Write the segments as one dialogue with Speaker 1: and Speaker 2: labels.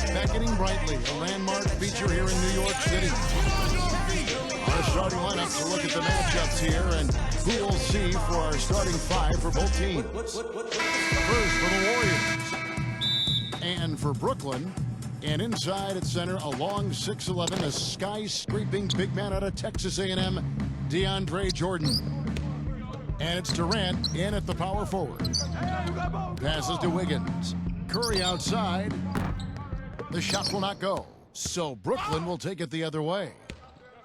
Speaker 1: beckoning brightly, a landmark feature here in New York City. Our starting lineup to look at the matchups here and who we'll see for our starting five for both teams. First for the Warriors. And for Brooklyn, and inside at center, a long 6'11", a skyscraping big man out of Texas A&M, DeAndre Jordan. And it's Durant in at the power forward. Passes to Wiggins. Curry outside. The shot will not go. So Brooklyn will take it the other way.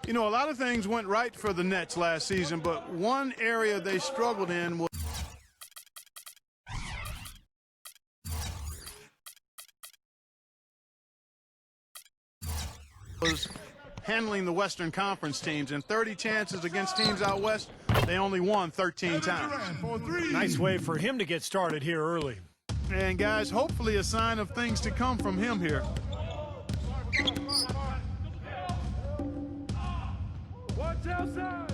Speaker 2: You know, a lot of things went right for the Nets last season, but one area they struggled in was handling the Western Conference teams. In 30 chances against teams out west, they only won 13 times.
Speaker 3: Nice way for him to get started here early.
Speaker 2: And guys, hopefully a sign of things to come from him here.
Speaker 4: Watch outside.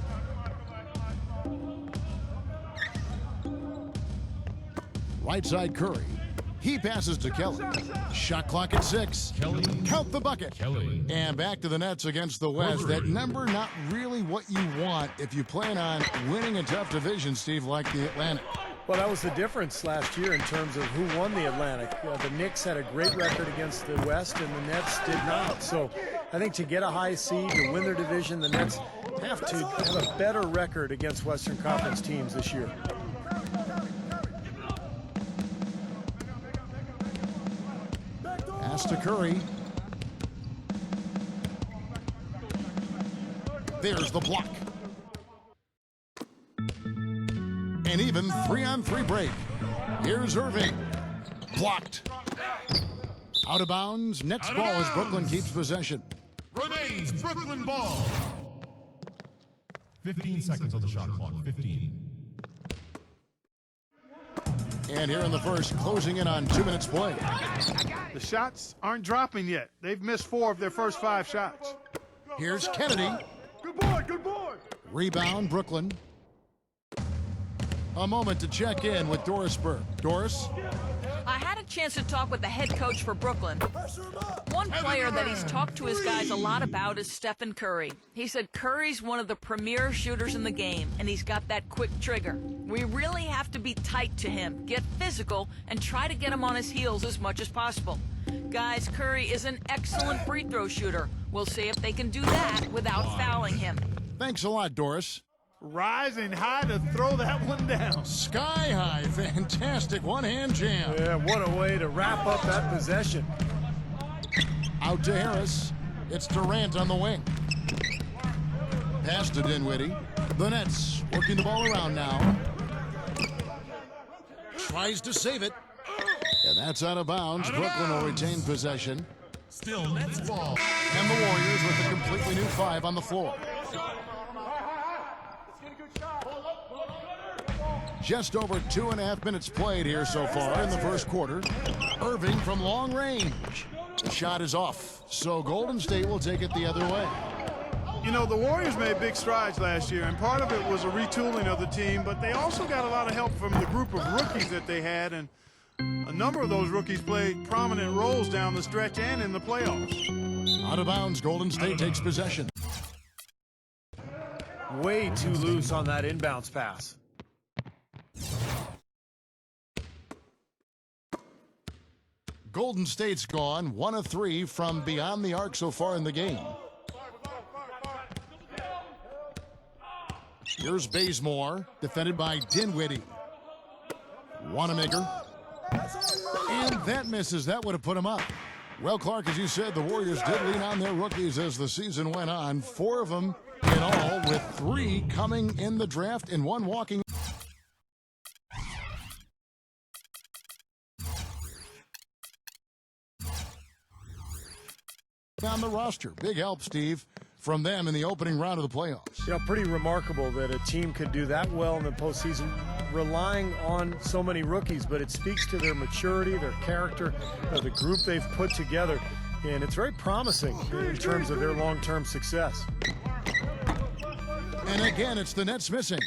Speaker 1: Right side Curry. He passes to Kelly. Shot clock at 6.
Speaker 5: Kelly.
Speaker 1: Count the bucket.
Speaker 5: Kelly.
Speaker 1: And back to the Nets against the West. That number not really what you want if you plan on winning a tough division, Steve, like the Atlantic.
Speaker 3: Well, that was the difference last year in terms of who won the Atlantic. The Knicks had a great record against the West, and the Nets did not. So I think to get a high seed, to win their division, the Nets have to have a better record against Western Conference teams this year.
Speaker 1: Pass to Curry. There's the block. An even 3-on-3 break. Here's Irving. Blocked. Out of bounds. Nets ball as Brooklyn keeps possession.
Speaker 5: Remains Brooklyn ball. 15 seconds on the shot clock. 15.
Speaker 1: And here in the first, closing in on 2 minutes play.
Speaker 2: The shots aren't dropping yet. They've missed 4 of their first 5 shots.
Speaker 1: Here's Kennedy.
Speaker 4: Good boy, good boy.
Speaker 1: Rebound, Brooklyn. A moment to check in with Doris Burke. Doris?
Speaker 6: I had a chance to talk with the head coach for Brooklyn. One player that he's talked to his guys a lot about is Stephen Curry. He said Curry's one of the premier shooters in the game, and he's got that quick trigger. We really have to be tight to him, get physical, and try to get him on his heels as much as possible. Guys, Curry is an excellent free throw shooter. We'll see if they can do that without fouling him.
Speaker 1: Thanks a lot, Doris.
Speaker 2: Rising high to throw that one down.
Speaker 1: Sky high, fantastic one-hand jam.
Speaker 3: Yeah, what a way to wrap up that possession.
Speaker 1: Out to Harris. It's Durant on the wing. Pass to Dinwiddie. The Nets working the ball around now. Tries to save it. And that's out of bounds. Brooklyn will retain possession.
Speaker 5: Still Nets ball.
Speaker 1: And the Warriors with a completely new 5 on the floor. Just over 2.5 minutes played here so far in the first quarter. Irving from long range. The shot is off, so Golden State will take it the other way.
Speaker 2: You know, the Warriors made big strides last year, and part of it was a retooling of the team, but they also got a lot of help from the group of rookies that they had, and a number of those rookies played prominent roles down the stretch and in the playoffs.
Speaker 1: Out of bounds, Golden State takes possession.
Speaker 3: Way too loose on that inbounds pass.
Speaker 1: Golden State's gone 1 of 3 from beyond the arc so far in the game. Here's Bazemore, defended by Dinwiddie. Wanamaker. And that misses. That would have put him up. Well, Clark, as you said, the Warriors did lean on their rookies as the season went on. 4 of them in all, with 3 coming in the draft and 1 walking. On the roster. Big help, Steve, from them in the opening round of the playoffs.
Speaker 3: You know, pretty remarkable that a team could do that well in the postseason, relying on so many rookies, but it speaks to their maturity, their character, the group they've put together, and it's very promising in terms of their long-term success.
Speaker 1: And again, it's the Nets missing.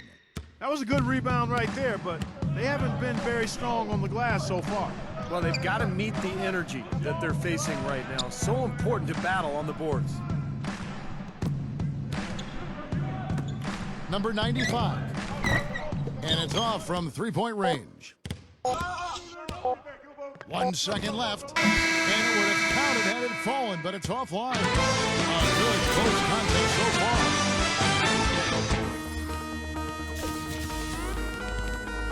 Speaker 2: That was a good rebound right there, but they haven't been very strong on the glass so far.
Speaker 3: Well, they've got to meet the energy that they're facing right now. So important to battle on the boards.
Speaker 1: Number 95. And it's off from three-point range. 1 second left. And it would have counted had it fallen, but it's offline. A good close contest so far.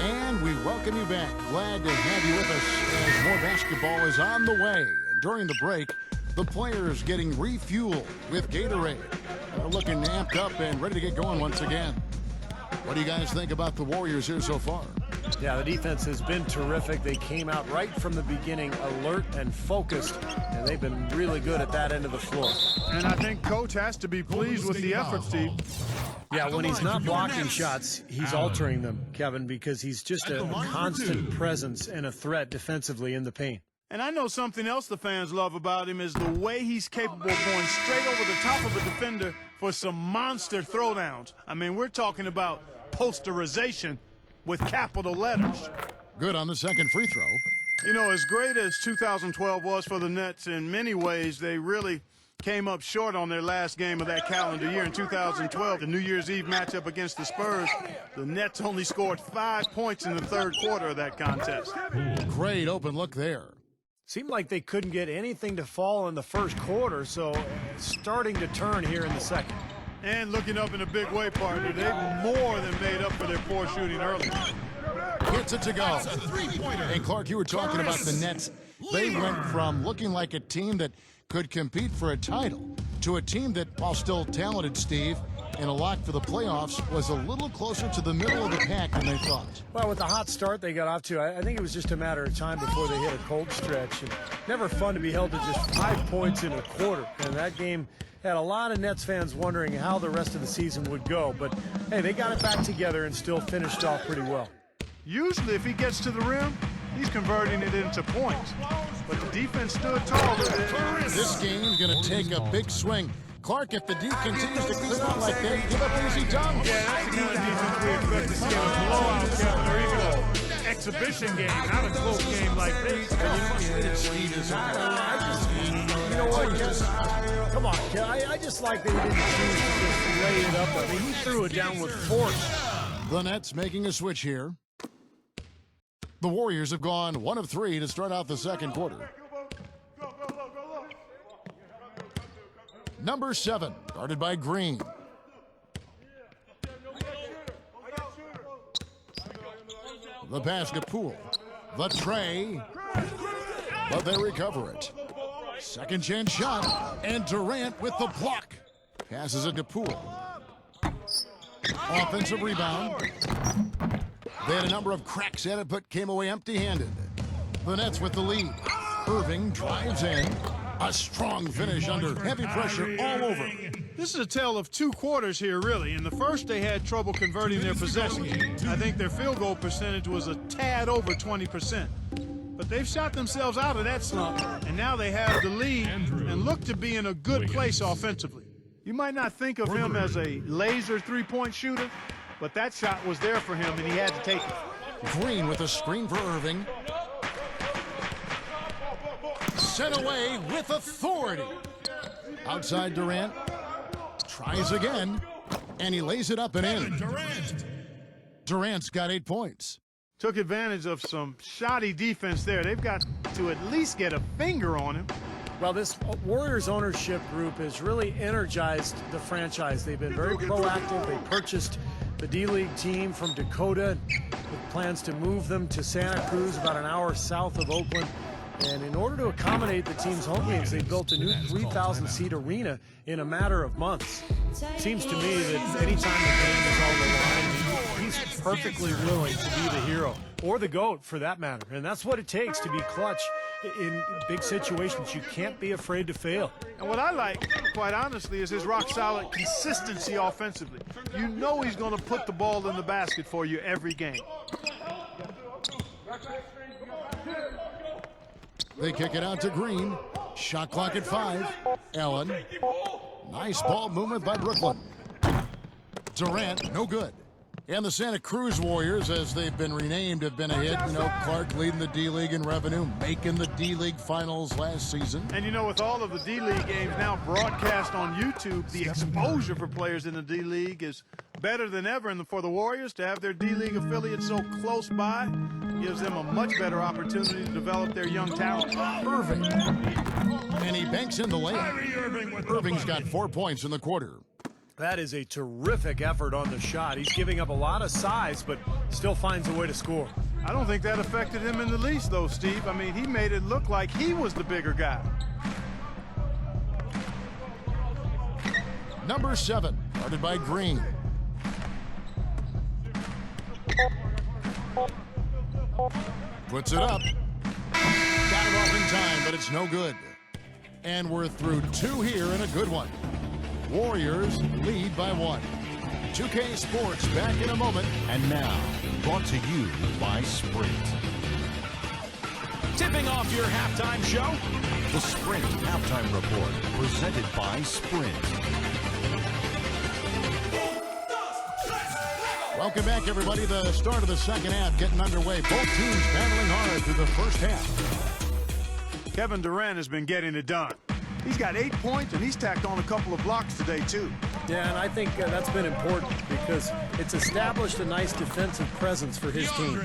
Speaker 1: And we welcome you back. Glad to have you with us as more basketball is on the way. And during the break, the players getting refueled with Gatorade. They're looking amped up and ready to get going once again. What do you guys think about the Warriors here so far?
Speaker 3: Yeah, the defense has been terrific. They came out right from the beginning, alert and focused, and they've been really good at that end of the floor.
Speaker 2: And I think Coach has to be pleased with the effort, Steve.
Speaker 3: Yeah, when he's not blocking shots, he's altering them, Kevin, because he's just a constant presence and a threat defensively in the paint.
Speaker 2: And I know something else the fans love about him is the way he's capable of going straight over the top of a defender for some monster throwdowns. I mean, we're talking about posterization with capital letters.
Speaker 1: Good on the second free throw.
Speaker 2: You know, as great as 2012 was for the Nets, in many ways, they really came up short on their last game of that calendar year. In 2012, the New Year's Eve matchup against the Spurs, the Nets only scored 5 points in the third quarter of that contest.
Speaker 1: Great open look there.
Speaker 3: Seemed like they couldn't get anything to fall in the first quarter, so it's starting to turn here in the second.
Speaker 2: And looking up in a big way, partner, they've more than made up for their poor shooting earlier.
Speaker 1: Gets it to go. And Clark, you were talking about the Nets. They went from looking like a team that could compete for a title to a team that, while still talented, Steve, and a lock for the playoffs, was a little closer to the middle of the pack than they thought.
Speaker 3: Well, with the hot start they got off to, I think it was just a matter of time before they hit a cold stretch. And never fun to be held to just 5 points in a quarter. And that game had a lot of Nets fans wondering how the rest of the season would go. But, hey, they got it back together and still finished off pretty well.
Speaker 2: Usually, if he gets to the rim, he's converting it into points. But the defense stood tall with it.
Speaker 1: This game's going to take a big swing. Clark, if the D continues to clear out like that, give up easy dunks.
Speaker 2: Yeah, that's the kind of defense we expect to see in a blowout, Kevin, or even an exhibition game, not a close game like this.
Speaker 3: You know what, come on, I just like that he didn't choose to just lay it up. I mean, he threw it down with force.
Speaker 1: The Nets making a switch here. The Warriors have gone 1 of 3 to start out the second quarter. Number 7, guarded by Green. The basket pool. The tray. But they recover it. Second chance shot. And Durant with the block. Passes it to Poole. Offensive rebound. They had a number of cracks at it, but came away empty-handed. The Nets with the lead. Irving drives in. A strong finish under heavy pressure all over.
Speaker 2: This is a tale of 2 quarters here, really. In the first, they had trouble converting their possessions. I think their field goal percentage was a tad over 20%. But they've shot themselves out of that slump, and now they have the lead and look to be in a good place offensively. You might not think of him as a laser three-point shooter, but that shot was there for him, and he had to take it.
Speaker 1: Green with a screen for Irving. Sent away with authority. Outside Durant. Tries again. And he lays it up and in. Durant's got 8 points.
Speaker 2: Took advantage of some shoddy defense there. They've got to at least get a finger on him.
Speaker 3: Well, this Warriors ownership group has really energized the franchise. They've been very proactive. They purchased the D-League team from Dakota with plans to move them to Santa Cruz, about an hour south of Oakland. And in order to accommodate the team's home games, they built a new 3,000-seat arena in a matter of months. Seems to me that anytime the game is on the line, he's perfectly willing to be the hero, or the GOAT for that matter. And that's what it takes to be clutch in big situations. You can't be afraid to fail.
Speaker 2: And what I like, quite honestly, is his rock-solid consistency offensively. You know he's going to put the ball in the basket for you every game.
Speaker 1: They kick it out to Green. Shot clock at 5. Allen. Nice ball movement by Brooklyn. Durant, no good. And the Santa Cruz Warriors, as they've been renamed, have been a hit. You know, Clark leading the D-League in revenue, making the D-League finals last season.
Speaker 2: And you know, with all of the D-League games now broadcast on YouTube, the exposure for players in the D-League is better than ever. And for the Warriors to have their D-League affiliate so close by gives them a much better opportunity to develop their young talent.
Speaker 1: Irving. And he banks in the layup. Irving's got 4 points in the quarter.
Speaker 3: That is a terrific effort on the shot. He's giving up a lot of size, but still finds a way to score.
Speaker 2: I don't think that affected him in the least, though, Steve. I mean, he made it look like he was the bigger guy.
Speaker 1: Number 7, guarded by Green. Puts it up. Got it off in time, but it's no good. And we're through 2 here and a good one. Warriors lead by 1. 2K Sports back in a moment.
Speaker 7: And now, brought to you by Sprint.
Speaker 8: Tipping off your halftime show,
Speaker 7: The Sprint Halftime Report, presented by Sprint.
Speaker 1: Welcome back, everybody. The start of the second half getting underway. Both teams battling hard through the first half.
Speaker 2: Kevin Durant has been getting it done. He's got 8 points, and he's tacked on a couple of blocks today, too.
Speaker 3: Yeah, and I think that's been important because it's established a nice defensive presence for his team.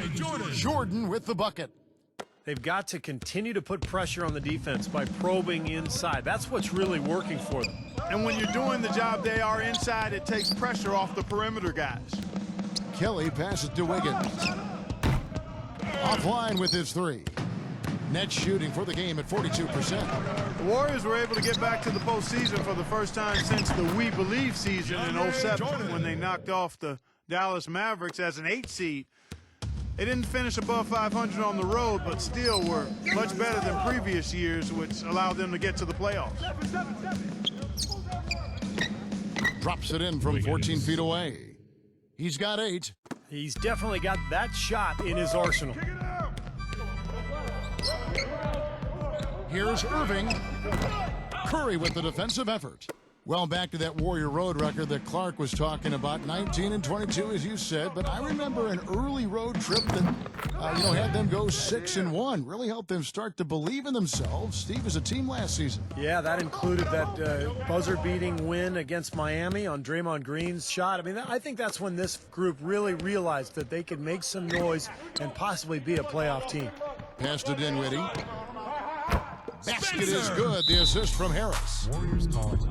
Speaker 1: Jordan with the bucket.
Speaker 3: They've got to continue to put pressure on the defense by probing inside. That's what's really working for them.
Speaker 2: And when you're doing the job they are inside, it takes pressure off the perimeter guys.
Speaker 1: Kelly passes to Wiggins. Offline with his 3. Net shooting for the game at 42%.
Speaker 2: The Warriors were able to get back to the postseason for the first time since the We Believe season in 07 when they knocked off the Dallas Mavericks as an 8 seed. They didn't finish above 500 on the road, but still were much better than previous years, which allowed them to get to the playoffs.
Speaker 1: Drops it in from 14 feet away. He's got 8.
Speaker 3: He's definitely got that shot in his arsenal.
Speaker 1: Here's Irving. Curry with the defensive effort. Well, back to that Warrior road record that Clark was talking about, 19-22, as you said. But I remember an early road trip that, had them go 6-1. Really helped them start to believe in themselves. Steve, as a team last season.
Speaker 3: Yeah, that included that buzzer-beating win against Miami on Draymond Green's shot. I mean, I think that's when this group really realized that they could make some noise and possibly be a playoff team.
Speaker 1: Pass to Dinwiddie. Basket is good. The assist from Harris.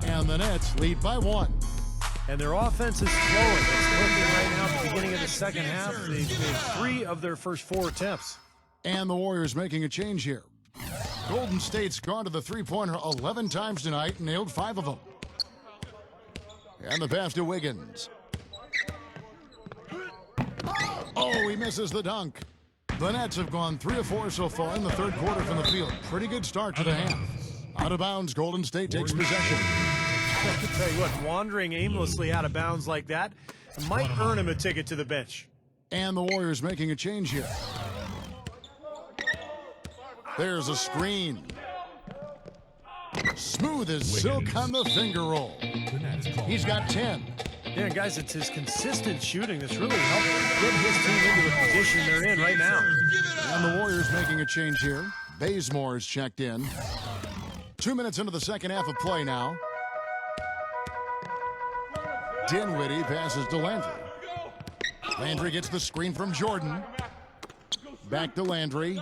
Speaker 1: And the Nets lead by 1.
Speaker 3: And their offense is flowing. It's clicking right now at the beginning of the second half. They've made 3 of their first 4 attempts.
Speaker 1: And the Warriors making a change here. Golden State's gone to the three-pointer 11 times tonight and nailed 5 of them. And the pass to Wiggins. Oh, he misses the dunk. The Nets have gone 3 of 4 so far in the third quarter from the field. Pretty good start to the half. Out of bounds, Golden State takes possession.
Speaker 3: I can tell you what, wandering aimlessly out of bounds like that might earn him a ticket to the bench.
Speaker 1: And the Warriors making a change here. There's a screen. Smooth as silk on the finger roll. He's got 10.
Speaker 3: Yeah, guys, it's his consistent shooting that's really helped get his team into the position they're in right now.
Speaker 1: And the Warriors making a change here. Bazemore is checked in. 2 minutes into the second half of play now. Dinwiddie passes to Landry. Landry gets the screen from Jordan. Back to Landry.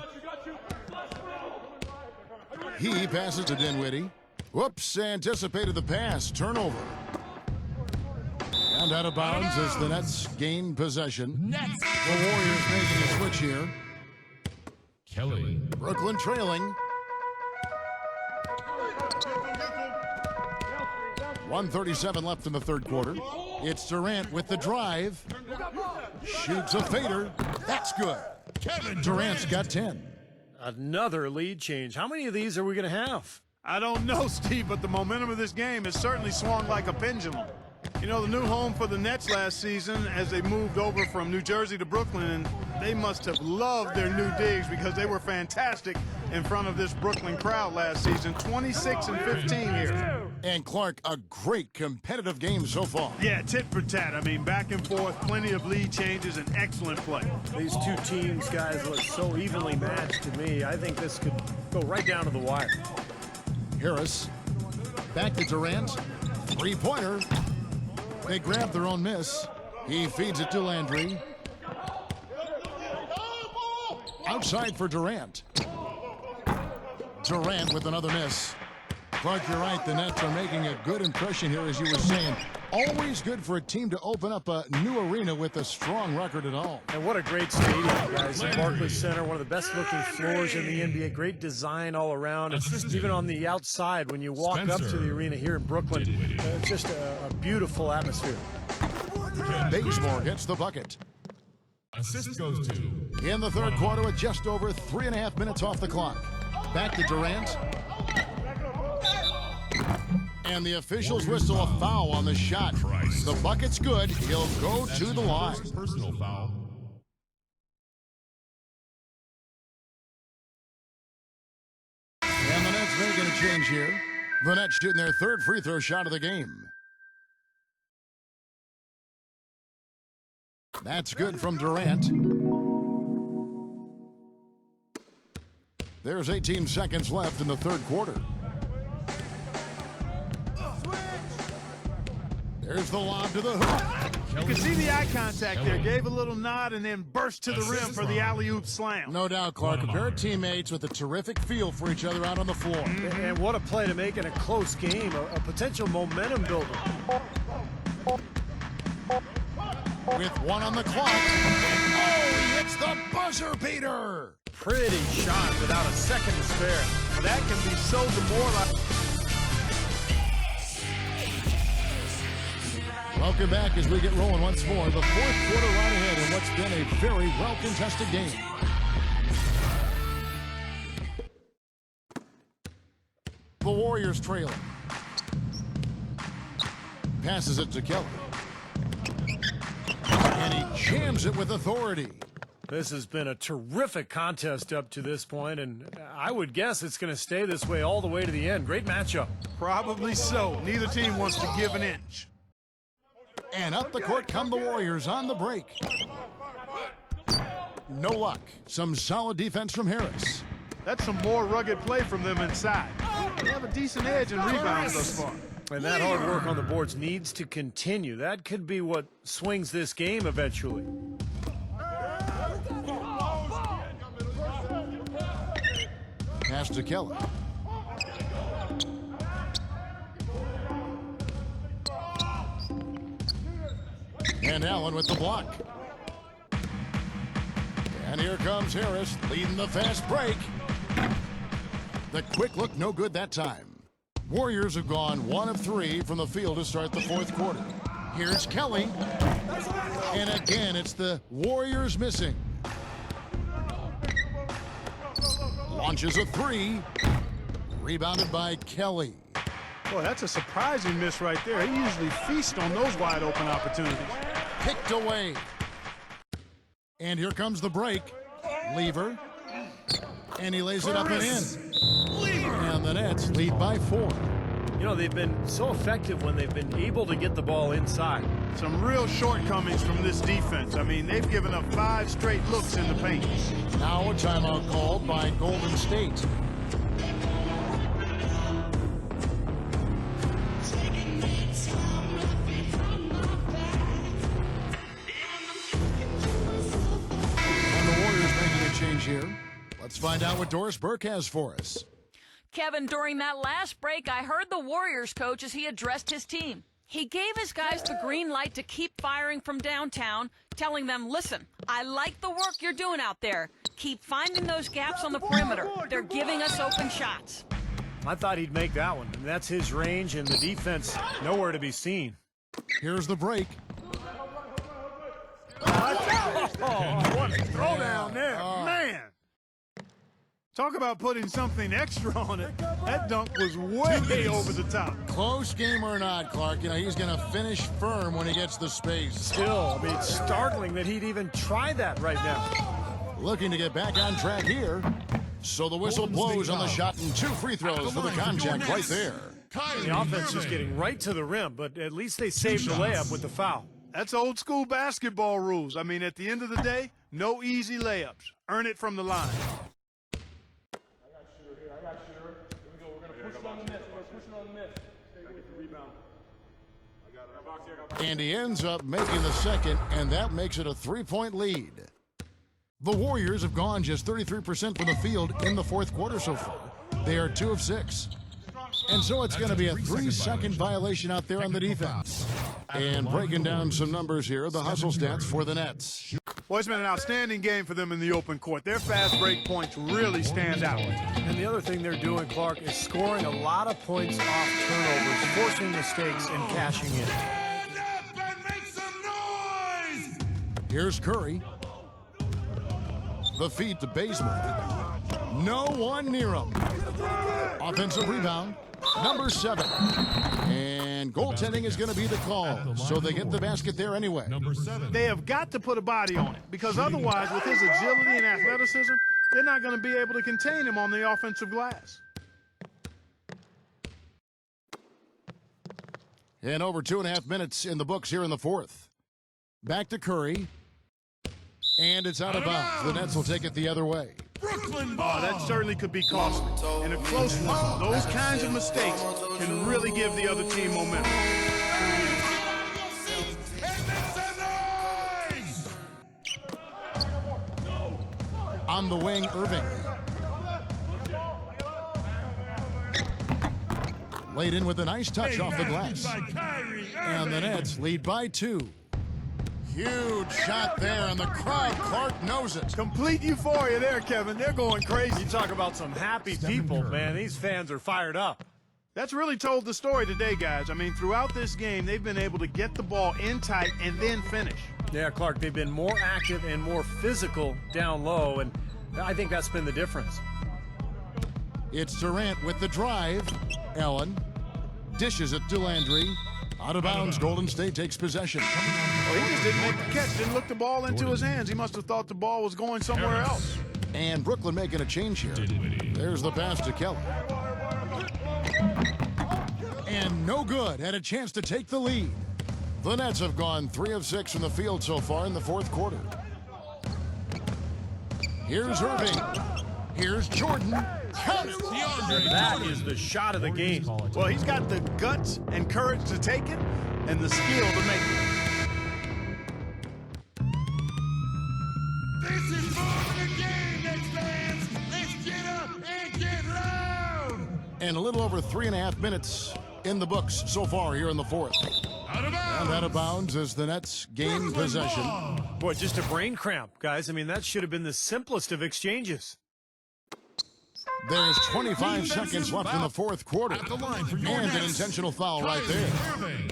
Speaker 1: He passes to Dinwiddie. Whoops, anticipated the pass. Turnover. And out of bounds as the Nets gain possession. The Warriors making a switch here.
Speaker 5: Kelly.
Speaker 1: Brooklyn trailing. 1:37 left in the third quarter. It's Durant with the drive. Shoots a fader. That's good.
Speaker 5: Kevin
Speaker 1: Durant's got 10.
Speaker 3: Another lead change. How many of these are we going to have?
Speaker 2: I don't know, Steve, but the momentum of this game has certainly swung like a pendulum. You know, the new home for the Nets last season as they moved over from New Jersey to Brooklyn, and they must have loved their new digs because they were fantastic in front of this Brooklyn crowd last season. 26 and 15 here.
Speaker 1: And Clark, a great competitive game so far.
Speaker 2: Yeah, tit for tat. I mean, back and forth, plenty of lead changes, and excellent play.
Speaker 3: These two teams, guys, look so evenly matched to me. I think this could go right down to the wire.
Speaker 1: Harris, back to Durant. Three-pointer. They grab their own miss. He feeds it to Landry. Outside for Durant. Durant with another miss. Clark, you're right. The Nets are making a good impression here, as you were saying. Always good for a team to open up a new arena with a strong record at all.
Speaker 3: And what a great stadium, guys. The Barclays Center, one of the best-looking floors in the NBA. Great design all around. And even on the outside, when you walk up to the arena here in Brooklyn, it's just a beautiful atmosphere.
Speaker 1: Bazemore gets the bucket.
Speaker 5: Assist goes to.
Speaker 1: In the third quarter with just over 3.5 minutes off the clock. Back to Durant. And the officials whistle a foul on the shot. The bucket's good. He'll go to the line.
Speaker 5: Personal foul.
Speaker 1: And the Nets making a change here. The Nets shooting their third free throw shot of the game. That's good from Durant. There's 18 seconds left in the third quarter. There's the lob to the hoop.
Speaker 2: You can see the eye contact there. Gave a little nod and then burst to the rim for the alley-oop slam.
Speaker 1: No doubt, Clark. A pair of teammates with a terrific feel for each other out on the floor.
Speaker 3: And what a play to make in a close game, a potential momentum builder.
Speaker 1: With one on the clock. Oh, he hits the buzzer beater.
Speaker 3: Pretty shot without a second to spare.
Speaker 2: That can be so demoralizing.
Speaker 1: Welcome back as we get rolling once more. The fourth quarter right ahead in what's been a very well-contested game. The Warriors trailing. Passes it to Kelly. And he jams it with authority.
Speaker 3: This has been a terrific contest up to this point, and I would guess it's going to stay this way all the way to the end. Great matchup.
Speaker 2: Probably so. Neither team wants to give an inch.
Speaker 1: And up the court come the Warriors on the break. No luck. Some solid defense from Harris.
Speaker 2: That's some more rugged play from them inside. They have a decent edge in rebounds thus far.
Speaker 3: And that hard work on the boards needs to continue. That could be what swings this game eventually.
Speaker 1: Pass to Kelly. And Allen with the block. And here comes Harris leading the fast break. The quick look, no good that time. Warriors have gone 1 of 3 from the field to start the fourth quarter. Here's Kelly. And again, it's the Warriors missing. Launches a 3. Rebounded by Kelly.
Speaker 2: Boy, that's a surprising miss right there. He usually feasts on those wide open opportunities.
Speaker 1: Picked away. And here comes the break. Lever. And he lays it up and in. And the Nets lead by 4.
Speaker 3: You know, they've been so effective when they've been able to get the ball inside.
Speaker 2: Some real shortcomings from this defense. I mean, they've given up 5 straight looks in the paint.
Speaker 1: Now a timeout called by Golden State. Here. Let's find out what Doris Burke has for us.
Speaker 6: Kevin, during that last break, I heard the Warriors coach as he addressed his team. He gave his guys the green light to keep firing from downtown, telling them, listen, I like the work you're doing out there. Keep finding those gaps on the perimeter. They're giving us open shots.
Speaker 3: I thought he'd make that one. That's his range, and the defense nowhere to be seen.
Speaker 1: Here's the break.
Speaker 2: Oh, what a throwdown there. Man. Talk about putting something extra on it. That dunk was way over the top.
Speaker 1: Close game or not, Clark, you know, he's going to finish firm when he gets the space.
Speaker 3: Still, I mean, it's startling that he'd even try that right now.
Speaker 1: Looking to get back on track here. So the whistle blows on the shot and 2 free throws for the contact right there.
Speaker 3: The offense is getting right to the rim, but at least they saved the layup with the foul.
Speaker 2: That's old school basketball rules. I mean, at the end of the day, no easy layups. Earn it from the line.
Speaker 1: And he ends up making the second, and that makes it a 3-point lead. The Warriors have gone just 33% from the field in the fourth quarter so far. They are 2 of 6. And so it's going to be a 3-second violation out there on the defense. And breaking down some numbers here, the hustle stats for the Nets.
Speaker 2: Well, it's been an outstanding game for them in the open court. Their fast break points really stand out.
Speaker 3: And the other thing they're doing, Clark, is scoring a lot of points off turnovers, forcing mistakes and cashing in.
Speaker 1: Here's Curry. The feed to Bazemore. No one near him. Offensive rebound, number 7. And goaltending is going to be the call, so they get the basket there anyway.
Speaker 5: Number 7.
Speaker 2: They have got to put a body on it, because otherwise, with his agility and athleticism, they're not going to be able to contain him on the offensive glass.
Speaker 1: And over 2.5 minutes in the books here in the fourth. Back to Curry. And it's out of bounds. The Nets will take it the other way.
Speaker 2: Oh, that certainly could be costly. In a close one, those kinds of mistakes can really give the other team momentum.
Speaker 1: On the wing, Irving. Laid in with a nice touch off the glass. And the Nets lead by 2. Huge shot there, and the crowd, Clark, knows it.
Speaker 2: Complete euphoria there, Kevin. They're going crazy.
Speaker 3: You talk about some happy people, man. These fans are fired up.
Speaker 2: That's really told the story today, guys. I mean, throughout this game, they've been able to get the ball in tight and then finish.
Speaker 3: Yeah, Clark, they've been more active and more physical down low, and I think that's been the difference.
Speaker 1: It's Durant with the drive. Allen dishes it to Landry. Out of bounds, Golden State takes possession.
Speaker 2: Well, he just didn't make the catch, didn't look the ball into his hands. He must have thought the ball was going somewhere else.
Speaker 1: And Brooklyn making a change here. There's the pass to Kelly. And no good. Had a chance to take the lead. The Nets have gone 3 of 6 from the field so far in the fourth quarter. Here's Irving. Here's Jordan. Count it.
Speaker 3: That is the shot of the game.
Speaker 2: Well, he's got the guts and courage to take it and the skill to make it.
Speaker 5: This is more than a game, Nets fans. Let's get up and get loud.
Speaker 1: And a little over 3.5 minutes in the books so far here in the fourth.
Speaker 5: Out of bounds.
Speaker 1: And out of bounds as the Nets gain possession.
Speaker 3: Boy, just a brain cramp, guys. I mean, that should have been the simplest of exchanges.
Speaker 1: There's 25 seconds left in the fourth quarter.
Speaker 5: At the line for your
Speaker 1: And an
Speaker 5: Nets.
Speaker 1: intentional foul right there.
Speaker 5: Irving.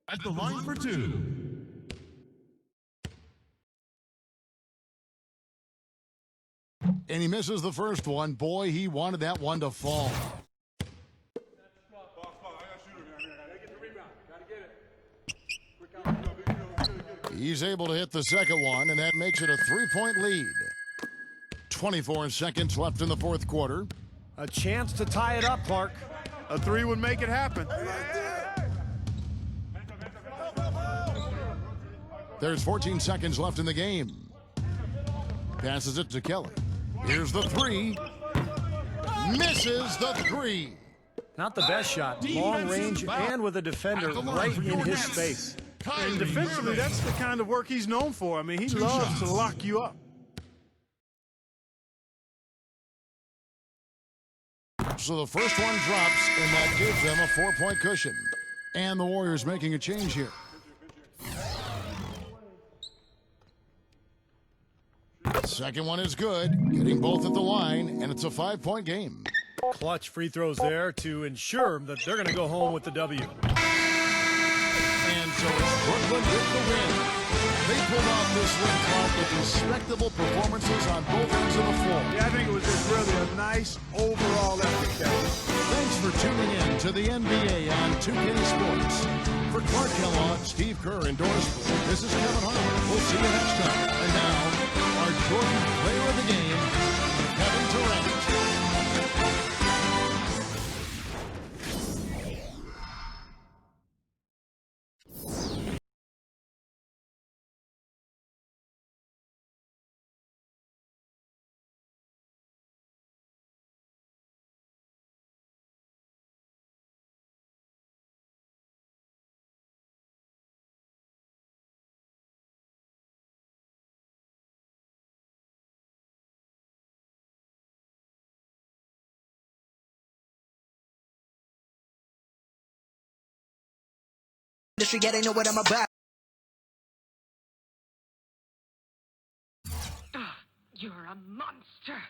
Speaker 5: At the line for 2.
Speaker 1: And he misses the first one. Boy, he wanted that one to fall. He's able to hit the second one, and that makes it a 3-point lead. 24 seconds left in the fourth quarter.
Speaker 3: A chance to tie it up, Clark.
Speaker 2: A 3 would make it happen.
Speaker 1: There's 14 seconds left in the game. Passes it to Kelly. Here's the 3. Misses the 3.
Speaker 3: Not the best shot. Long range and with a defender right in his space.
Speaker 2: And defensively, that's the kind of work he's known for. I mean, he loves to lock you up.
Speaker 1: So the first one drops, and that gives them a 4-point cushion. And the Warriors making a change here. Second one is good, hitting both at the line, and it's a 5-point game.
Speaker 3: Clutch free throws there to ensure that they're going to go home with the W.
Speaker 1: And so it's Brooklyn with the win. They pulled off this win, Clark, with respectable performances on both ends of the floor.
Speaker 2: Yeah, I think it was just really a nice overall effort, Kevin.
Speaker 1: Thanks for tuning in to the NBA on 2K Sports. For Clark Kellogg, Steve Kerr, and Doris Sport, this is Kevin Harlan. We'll see you next time. And now, our Jordan player of the game, Kevin Durant.
Speaker 9: Yeah, they know what I'm about.
Speaker 10: You're a monster.